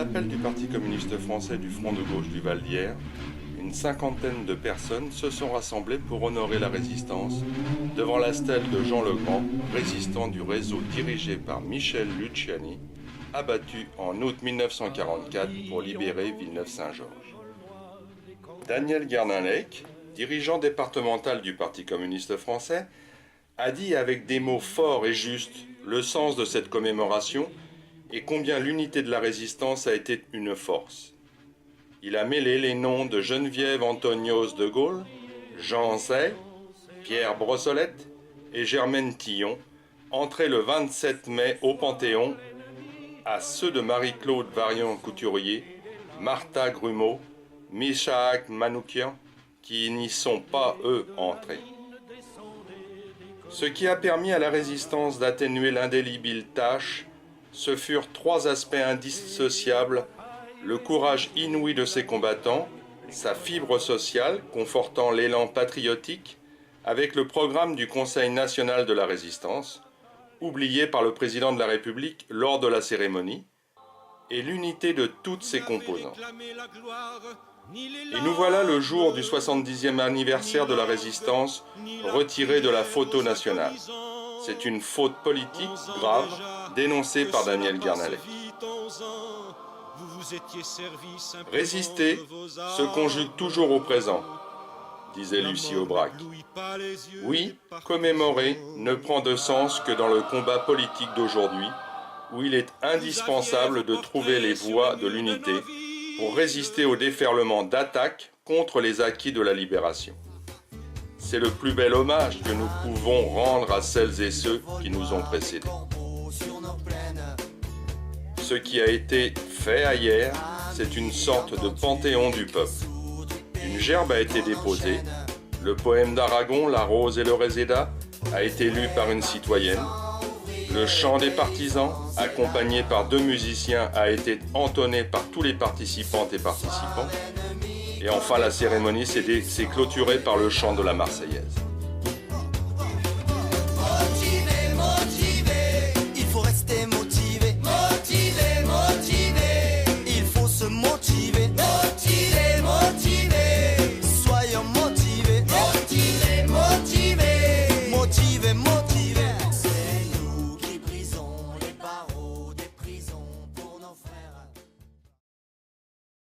l'appel du Parti communiste français du Front de gauche du Val d'Hyères, une cinquantaine de personnes se sont rassemblées pour honorer la résistance devant la stèle de Jean Legrand, résistant du réseau dirigé par Michel Luciani, abattu en août 1944 pour libérer Villeneuve-Saint-Georges. Daniel Guerdin-Lec, dirigeant départemental du Parti communiste français, a dit avec des mots forts et justes le sens de cette commémoration et combien l'unité de la résistance a été une force. Il a mêlé les noms de Geneviève Antonios de Gaulle, Jean Zay, Pierre Brossolette et Germaine Tillon, entrés le 27 mai au Panthéon, à ceux de Marie-Claude Varian-Couturier, Martha Grumeau, Mishaak Manoukian, qui n'y sont pas, eux, entrés. Ce qui a permis à la résistance d'atténuer l'indélébile tâche, ce furent trois aspects indissociables: le courage inouï de ses combattants, sa fibre sociale confortant l'élan patriotique, avec le programme du Conseil national de la résistance, oublié par le président de la République lors de la cérémonie, et l'unité de toutes ses composantes. Et nous voilà le jour du 70e anniversaire de la résistance, retiré de la photo nationale. C'est une faute politique grave, dénoncée par Daniel Guerdin-Lec. Résister se conjugue toujours au présent, disait Lucie Aubrac. Oui, commémorer ne prend de sens que dans le combat politique d'aujourd'hui, où il est indispensable de trouver les voies de l'unité pour résister au déferlement d'attaques contre les acquis de la libération. C'est le plus bel hommage que nous pouvons rendre à celles et ceux qui nous ont précédés. Ce qui a été fait hier, c'est une sorte de panthéon du peuple. Une gerbe a été déposée, le poème d'Aragon, La Rose et le Réséda, a été lu par une citoyenne. Le chant des partisans, accompagné par deux musiciens, a été entonné par tous les participantes et participants. Et enfin, la cérémonie s'est clôturée par le chant de la Marseillaise.